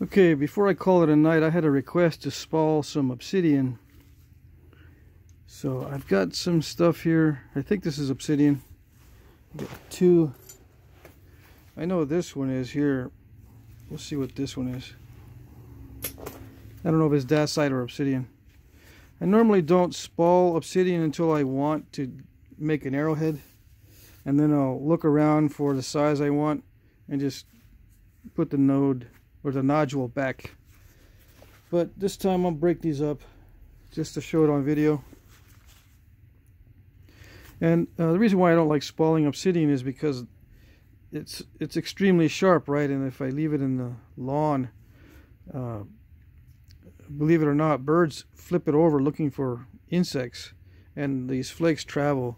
Okay, before I call it a night, I had a request to spall some obsidian. So I've got some stuff here. I think this is obsidian. Got two. I know what this one is here. We'll see what this one is. I don't know if it's dacite or obsidian. I normally don't spall obsidian until I want to make an arrowhead. And then I'll look around for the size I want and just put the node or the nodule back. But this time I'll break these up just to show it on video. And the reason why I don't like spalling obsidian is because it's extremely sharp, right? And if I leave it in the lawn, believe it or not, birds flip it over looking for insects, and these flakes travel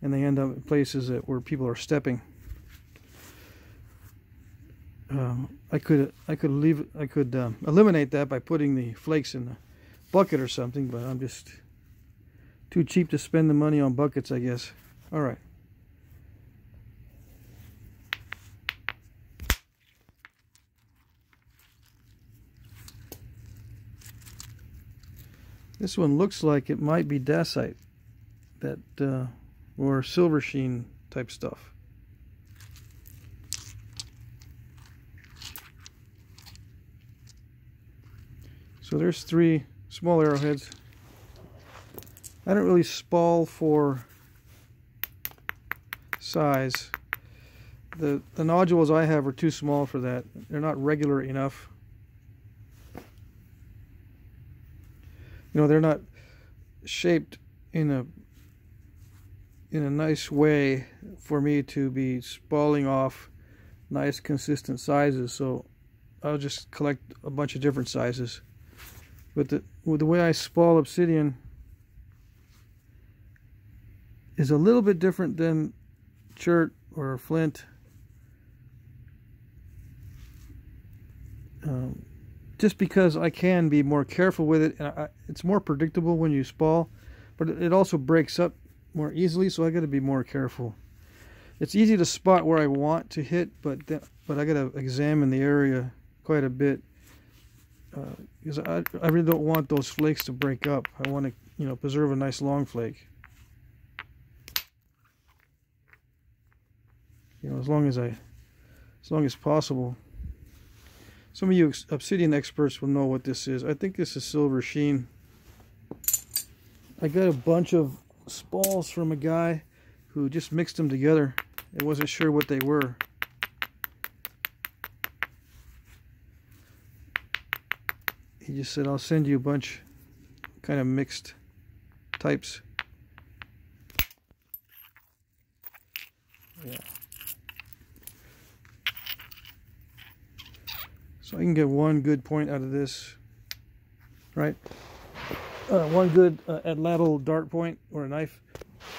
and they end up in places where people are stepping. I could eliminate that by putting the flakes in the bucket or something, but I'm just too cheap to spend the money on buckets, I guess. All right. This one looks like it might be dacite, or silver sheen type stuff. So there's 3 small arrowheads. I don't really spall for size. The nodules I have are too small for that. They're not regular enough. You know, they're not shaped in a nice way for me to be spalling off nice consistent sizes. So I'll just collect a bunch of different sizes. But the way I spall obsidian is a little bit different than chert or flint. Just because I can be more careful with it, and it's more predictable when you spall, but it also breaks up more easily, so I got to be more careful. It's easy to spot where I want to hit, but I got to examine the area quite a bit, because I really don't want those flakes to break up. I want to, you know, preserve a nice long flake. You know, as long as possible. Some of you obsidian experts will know what this is. I think this is silver sheen. I got a bunch of spalls from a guy who just mixed them together and wasn't sure what they were. He just said, I'll send you a bunch kind of mixed types. Yeah. So I can get one good point out of this, right? One good atlatl dart point or a knife.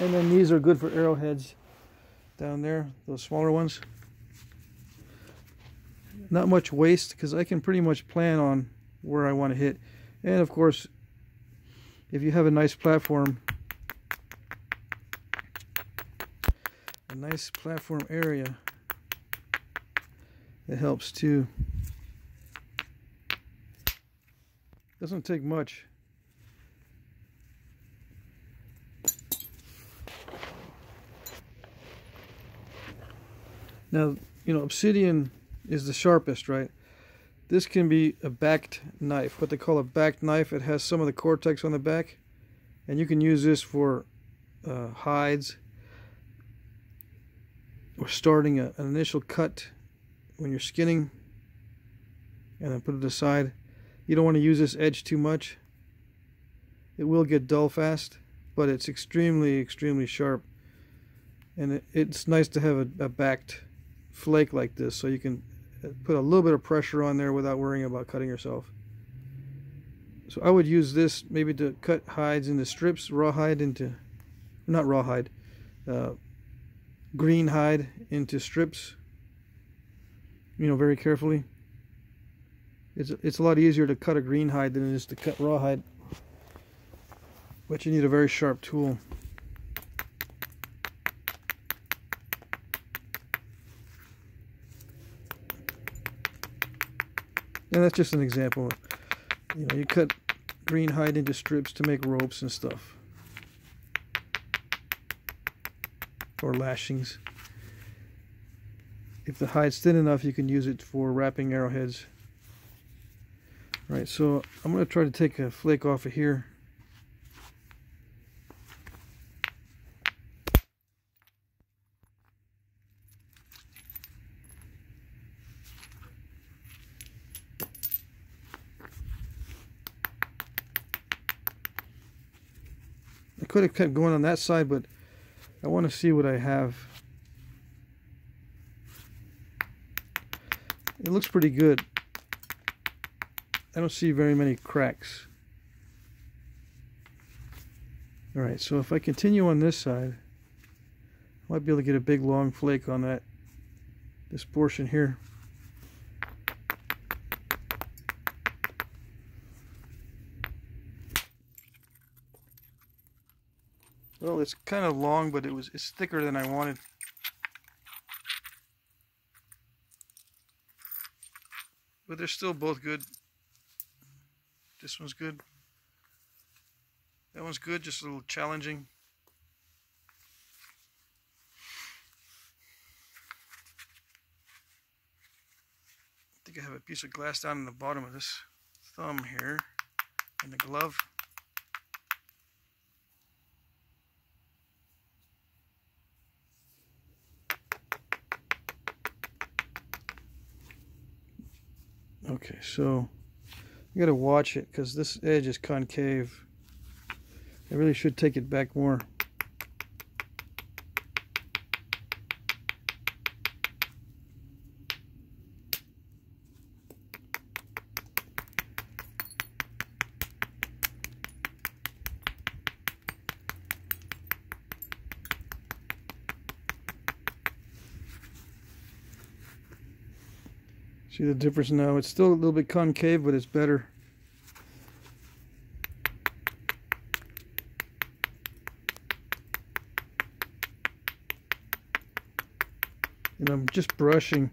And then these are good for arrowheads down there, those smaller ones. Not much waste because I can pretty much plan on where I want to hit. And of course, if you have a nice platform, area, it helps too. Doesn't take much. Now, you know, obsidian is the sharpest, right? This can be a backed knife, what they call a backed knife. It has some of the cortex on the back, and you can use this for hides or starting an initial cut when you're skinning, and then put it aside. You don't want to use this edge too much. It will get dull fast, but it's extremely sharp, and it's nice to have a backed flake like this, so you can put a little bit of pressure on there without worrying about cutting yourself. So I would use this maybe to cut hides into strips, green hide into strips, you know, very carefully. It's a lot easier to cut a green hide than it is to cut rawhide, but you need a very sharp tool. And that's just an example. You know, you cut green hide into strips to make ropes and stuff, or lashings. If the hide's thin enough, you can use it for wrapping arrowheads. Right, so I'm going to try to take a flake off of here. I could have kept going on that side, but I want to see what I have. It looks pretty good. I don't see very many cracks. Alright, so if I continue on this side, I might be able to get a big long flake on this portion here. Well, it's kind of long, but it's thicker than I wanted. But they're still both good. This one's good. That one's good, just a little challenging. I think I have a piece of glass down in the bottom of this thumb here, in the glove. Okay, so you gotta watch it because this edge is concave. I really should take it back more. See the difference now? It's still a little bit concave, but it's better. And I'm just brushing.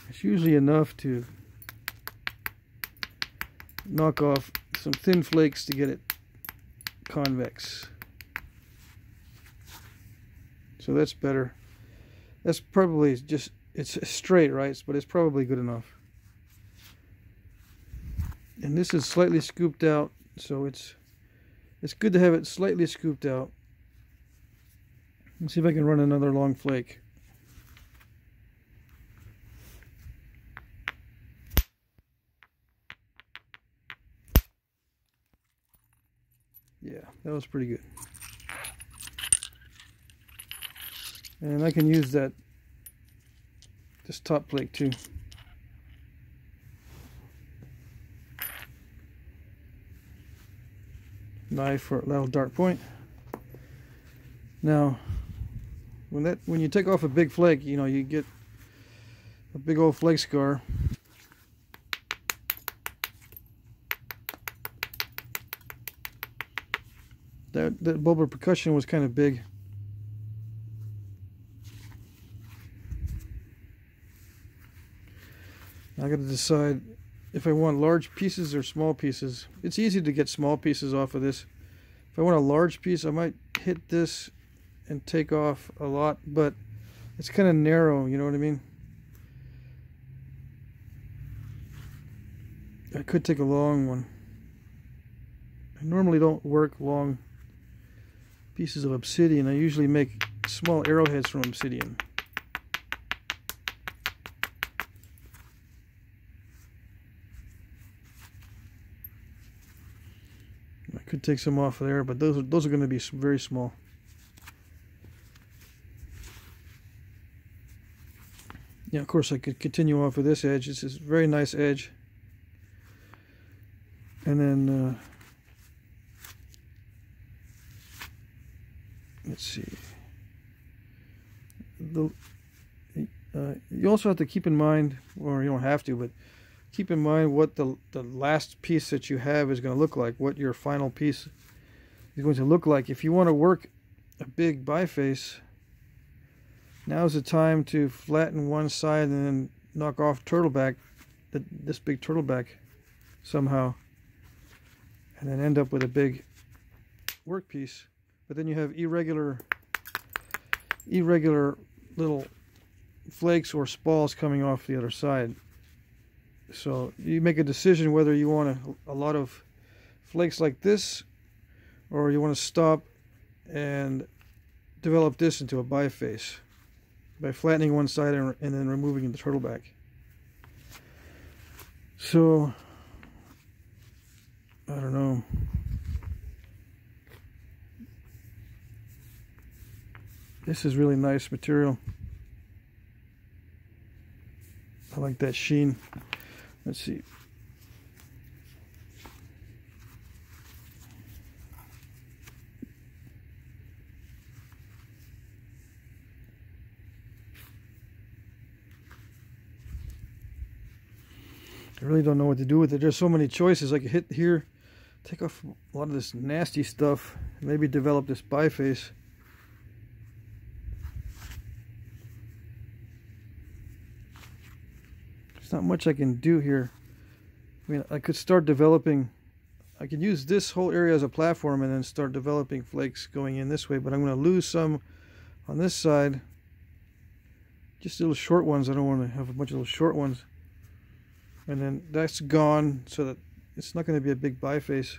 It's usually enough to knock off some thin flakes to get it convex. So that's better. That's probably just, it's straight, right? But it's probably good enough. And this is slightly scooped out, so it's good to have it slightly scooped out. Let's see if I can run another long flake. Yeah, that was pretty good. And I can use this top flake too. Knife for a little dart point. Now, when you take off a big flake, you know, you get a big old flake scar. That bulb of percussion was kind of big. I got to decide if I want large pieces or small pieces. It's easy to get small pieces off of this. If I want a large piece, I might hit this and take off a lot, but it's kind of narrow, you know what I mean? I could take a long one. I normally don't work long pieces of obsidian. I usually make small arrowheads from obsidian. I could take some off of there, but those are going to be very small. Yeah, of course I could continue off of this edge. This is a very nice edge. And then let's see. You also have to keep in mind, or you don't have to, but keep in mind what the last piece that you have is going to look like, what your final piece is going to look like. If you want to work a big biface, now's the time to flatten one side and then knock off turtleback, this big turtleback somehow, and then end up with a big workpiece. But then you have irregular little flakes or spalls coming off the other side. So you make a decision whether you want a lot of flakes like this, or you want to stop and develop this into a biface by flattening one side and then removing the turtleback. So I don't know. This is really nice material. I like that sheen. Let's see. I really don't know what to do with it. There's so many choices. I could hit here, take off a lot of this nasty stuff, maybe develop this biface. There's not much I can do here. I mean, I could start developing, I could use this whole area as a platform and then start developing flakes going in this way, but I'm going to lose some on this side. Just little short ones. I don't want to have a bunch of little short ones. And then that's gone, so that it's not going to be a big biface.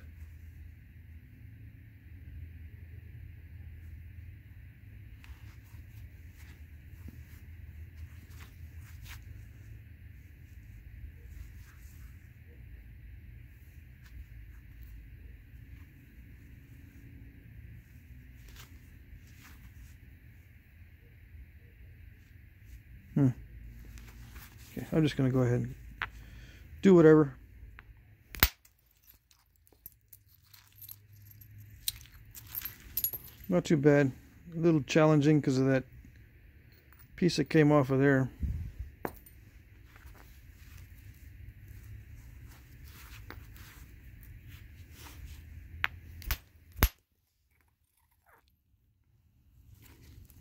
Okay, I'm just going to go ahead and do whatever. Not too bad. A little challenging because of that piece that came off of there.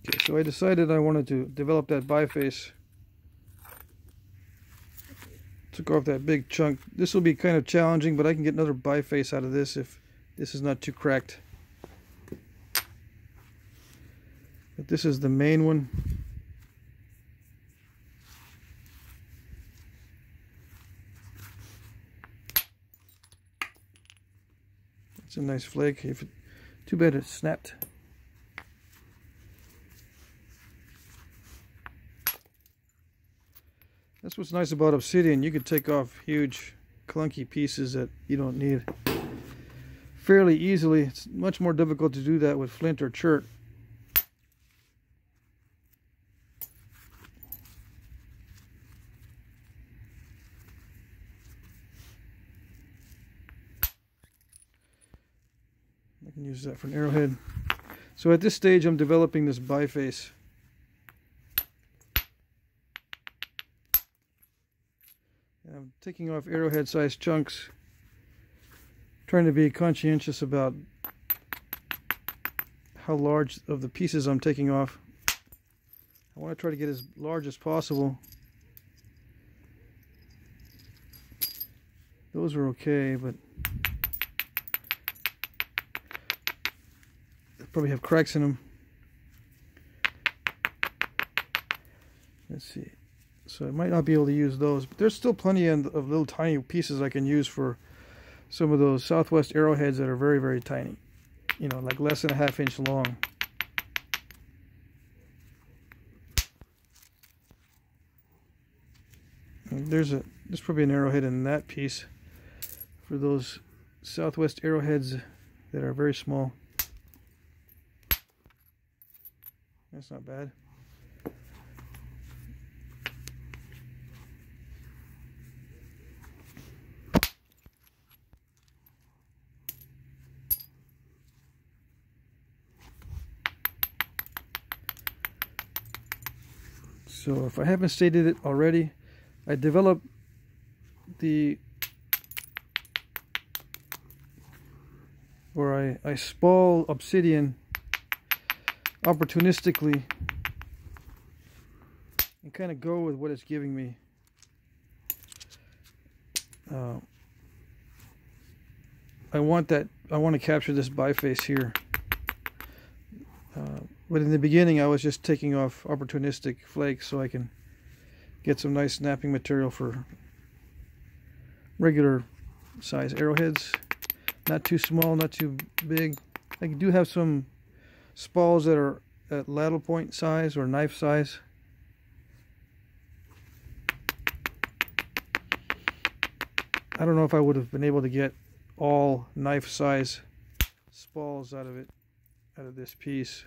Okay, so I decided I wanted to develop that biface. Took off that big chunk. This will be kind of challenging, but I can get another biface out of this if this is not too cracked. But this is the main one. It's a nice flake. Too bad it snapped. That's what's nice about Obsidian. You could take off huge clunky pieces that you don't need fairly easily. It's much more difficult to do that with flint or chert. I can use that for an arrowhead. So at this stage I'm developing this biface. I'm taking off arrowhead sized chunks, trying to be conscientious about how large of the pieces I'm taking off. I want to try to get as large as possible. Those are okay, but they probably have cracks in them. Let's see. So I might not be able to use those, but there's still plenty of little tiny pieces I can use for some of those Southwest arrowheads that are very, very tiny. You know, like less than a ½ inch long. And there's probably an arrowhead in that piece for those Southwest arrowheads that are very small. That's not bad. So if I haven't stated it already, I developed I spall Obsidian opportunistically and kind of go with what it's giving me. I want to capture this biface here. But in the beginning I was just taking off opportunistic flakes so I can get some nice snapping material for regular size arrowheads. Not too small, not too big. I do have some spalls that are at ladle point size or knife size. I don't know if I would have been able to get all knife size spalls out of this piece.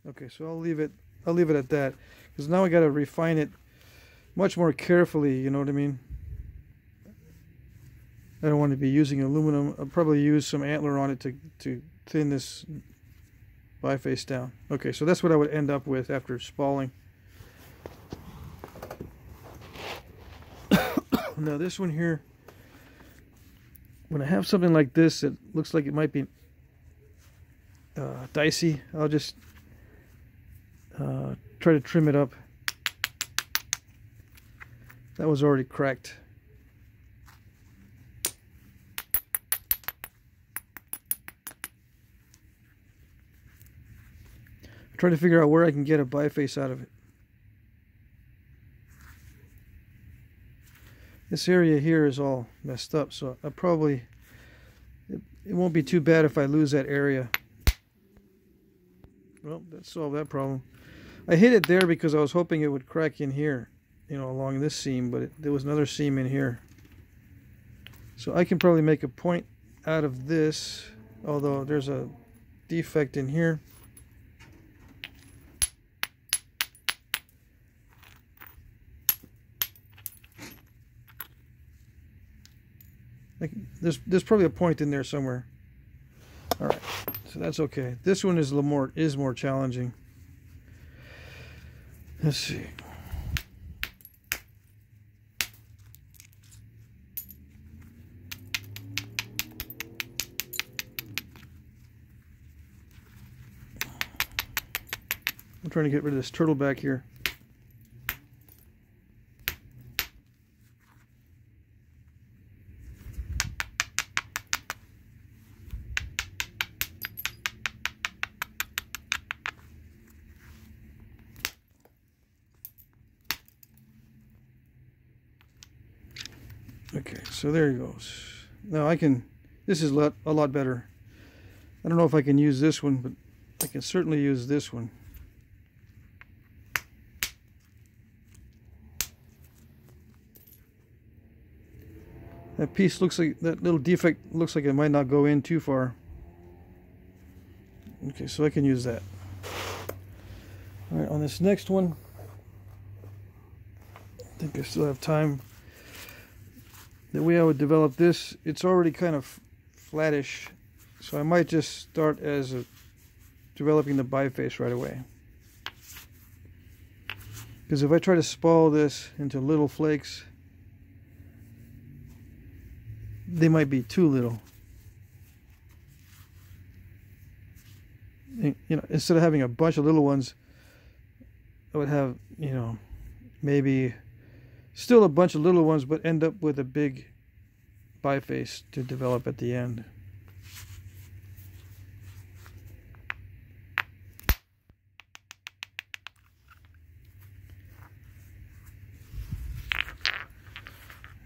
Okay, so I'll leave it at that, because now I got to refine it much more carefully, you know what I mean? I don't want to be using aluminum. I'll probably use some antler on it to thin this biface down. Okay, so that's what I would end up with after spalling. Now this one here, when I have something like this that looks like it might be dicey, I'll just try to trim it up. That was already cracked. Try to figure out where I can get a biface out of it. This area here is all messed up, so I probably, it won't be too bad if I lose that area. Well, that solved that problem. I hit it there because I was hoping it would crack in here, you know, along this seam, but there was another seam in here. So I can probably make a point out of this, although there's a defect in here. Like there's probably a point in there somewhere. All right, so that's okay. This one is a little more challenging. Let's see. I'm trying to get rid of this turtle back here. Okay, so there he goes. Now I can, this is a lot better. I don't know if I can use this one, but I can certainly use this one. That piece looks like, that little defect looks like it might not go in too far. Okay, so I can use that. All right, on this next one, I think I still have time. The way I would develop this, it's already kind of flattish, so I might just start as developing the biface right away. Because if I try to spall this into little flakes, they might be too little. And, you know, instead of having a bunch of little ones, I would have, you know, maybe still a bunch of little ones, but end up with a big biface to develop at the end.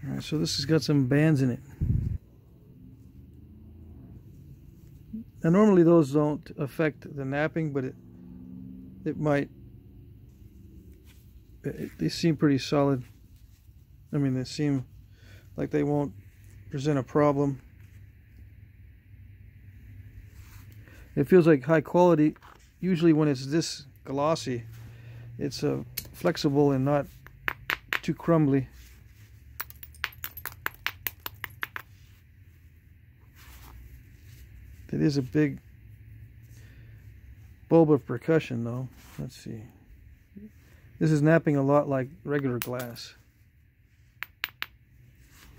All right, so this has got some bands in it. Now normally those don't affect the knapping, but it might. They seem pretty solid. I mean, they seem like they won't present a problem. It feels like high quality. Usually when it's this glossy, it's flexible and not too crumbly. It is a big bulb of percussion though. Let's see. This is knapping a lot like regular glass.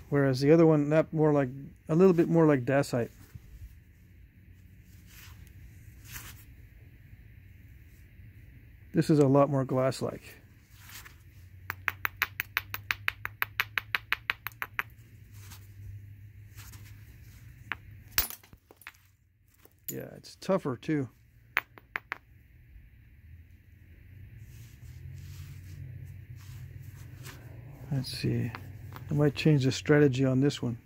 Whereas the other one napped more like, a little bit more like dacite. This is a lot more glass-like. Yeah, it's tougher too. Let's see. I might change the strategy on this one.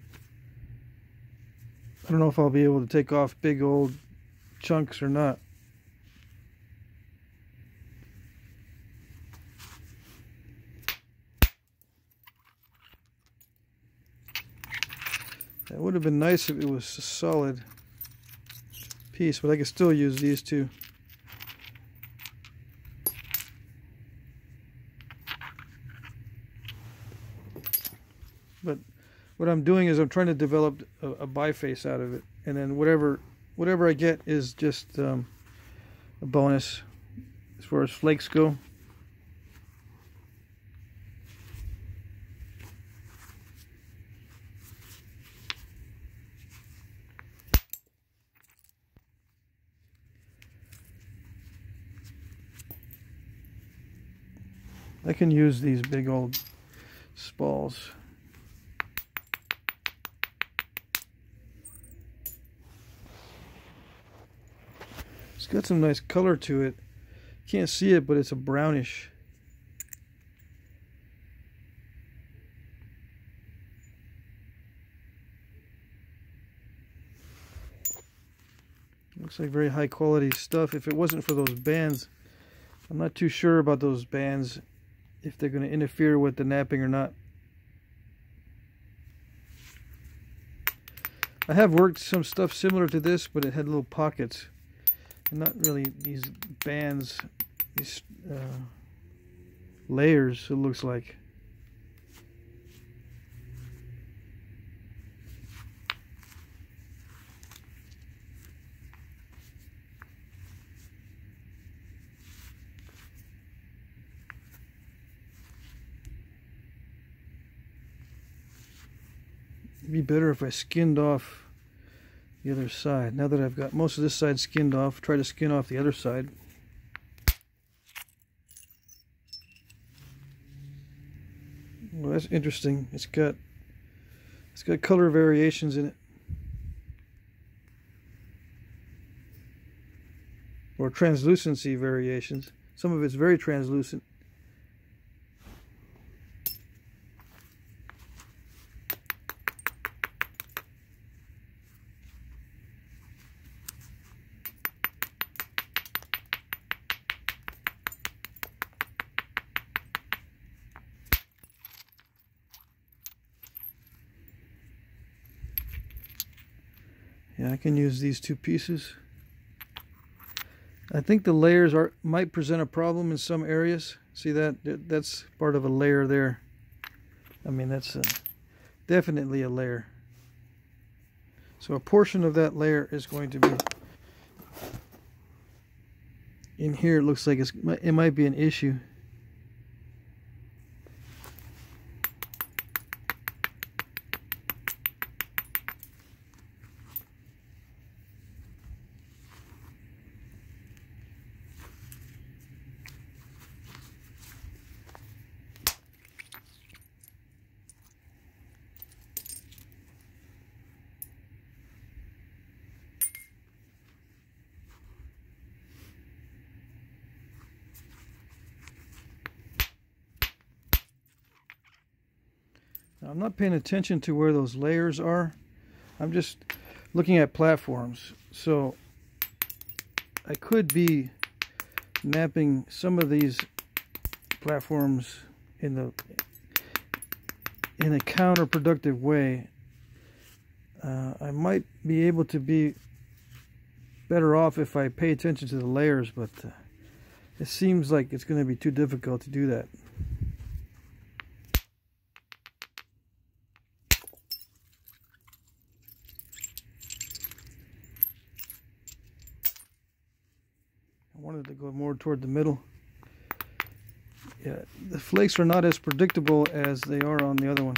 I don't know if I'll be able to take off big old chunks or not. That would have been nice if it was a solid piece, but I can still use these two. But what I'm doing is I'm trying to develop a biface out of it, and then whatever I get is just a bonus as far as flakes go. I can use these big old spalls. It's got some nice color to it. Can't see it, but it's a brownish. Looks like very high quality stuff. If it wasn't for those bands, I'm not too sure about those bands, if they're going to interfere with the knapping or not. I have worked some stuff similar to this, but it had little pockets. And not really these bands, these layers, it looks like. It'd be better if I skinned off the other side. Now that I've got most of this side skinned off, try to skin off the other side. Well, that's interesting. It's got color variations in it, or translucency variations. Some of it's very translucent. Yeah, I can use these two pieces. I think the layers might present a problem in some areas. See that? That's part of a layer there. I mean, that's definitely a layer. So a portion of that layer is going to be in here. It looks like it might be an issue. Now, I'm not paying attention to where those layers are. I'm just looking at platforms. So I could be knapping some of these platforms in a counterproductive way. I might be able to be better off if I pay attention to the layers, but it seems like it's going to be too difficult to do that. I wanted to go more toward the middle. Yeah, the flakes are not as predictable as they are on the other one.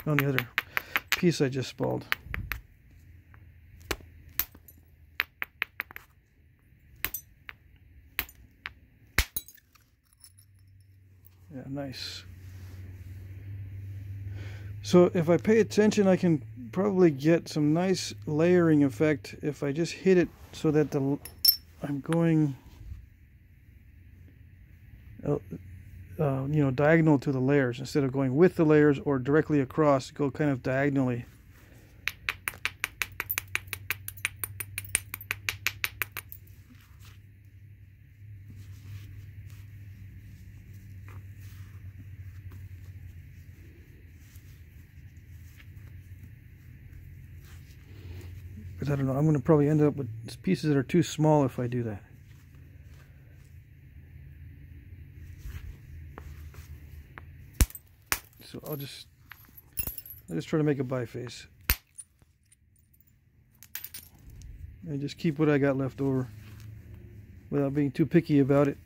On the other piece I just spalled. Nice. So if I pay attention, I can probably get some nice layering effect if I just hit it so that I'm going you know, diagonal to the layers instead of going with the layers or directly across. Go kind of diagonally. Because I don't know, I'm going to probably end up with pieces that are too small if I do that. So I'll just try to make a biface. And just keep what I got left over without being too picky about it.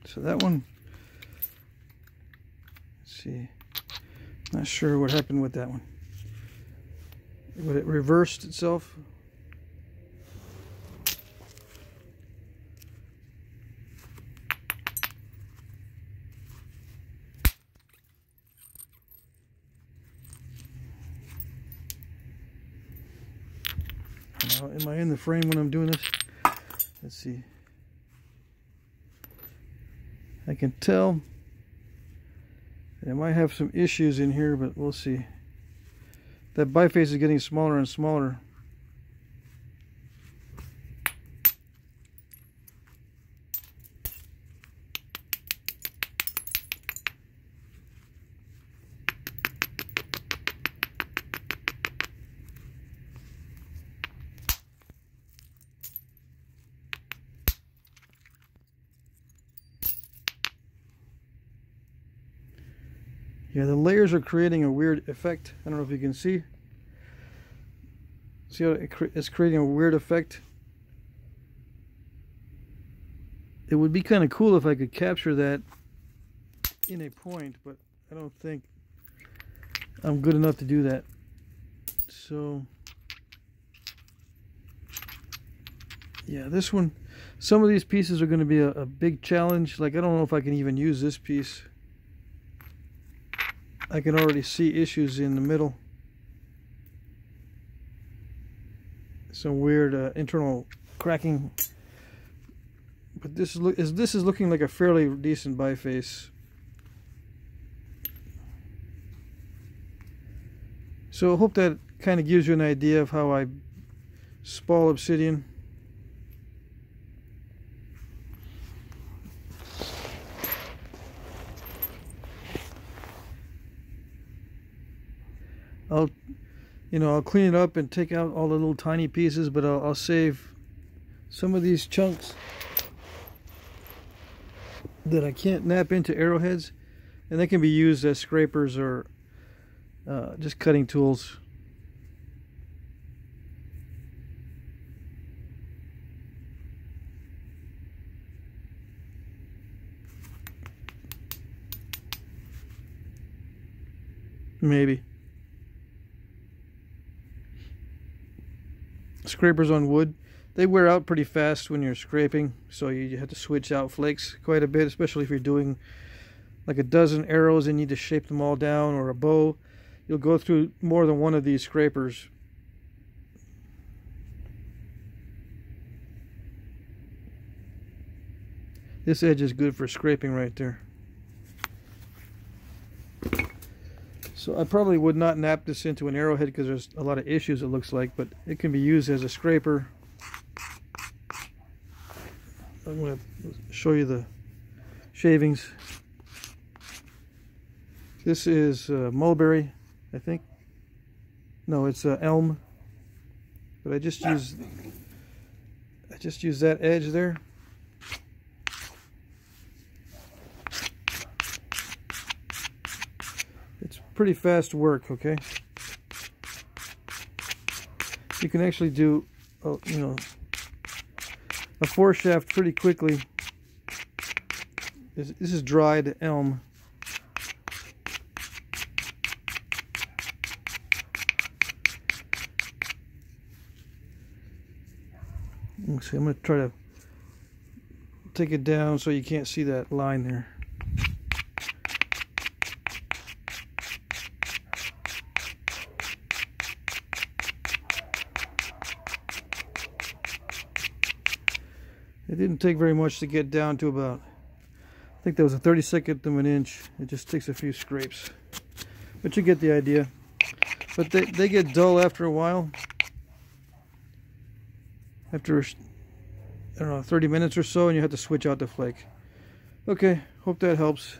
So that one, let's see, not sure what happened with that one. But it reversed itself. Now, am I in the frame when I'm doing this? Let's see. I can tell I might have some issues in here, but we'll see. That biface is getting smaller and smaller. Yeah, the layers are creating a weird effect. I don't know if you can see. See how it's creating a weird effect? It would be kind of cool if I could capture that in a point, but I don't think I'm good enough to do that. So, yeah, this one, some of these pieces are going to be a big challenge. Like, I don't know if I can even use this piece. I can already see issues in the middle. Some weird internal cracking. But this is looking like a fairly decent biface. So I hope that kind of gives you an idea of how I spall Obsidian. I'll clean it up and take out all the little tiny pieces, but I'll save some of these chunks that I can't nap into arrowheads, and they can be used as scrapers or just cutting tools. Maybe. Scrapers on wood, they wear out pretty fast when you're scraping, so you have to switch out flakes quite a bit, especially if you're doing like a dozen arrows and you need to shape them all down, or a bow. You'll go through more than one of these scrapers. This edge is good for scraping right there. So I probably would not nap this into an arrowhead because there's a lot of issues, it looks like, but it can be used as a scraper. I'm going to show you the shavings. This is mulberry, I think. No, it's elm. But I just use just use that edge there. It's pretty fast work, okay? You can actually do, you know, a 4-shaft pretty quickly. This is dried elm. Let's see, I'm going to try to take it down so you can't see that line there. It didn't take very much to get down to about, I think that was a 32nd of an inch. It just takes a few scrapes. But you get the idea. But they get dull after a while. After, I don't know, 30 minutes or so, and you have to switch out the flake. Okay, hope that helps.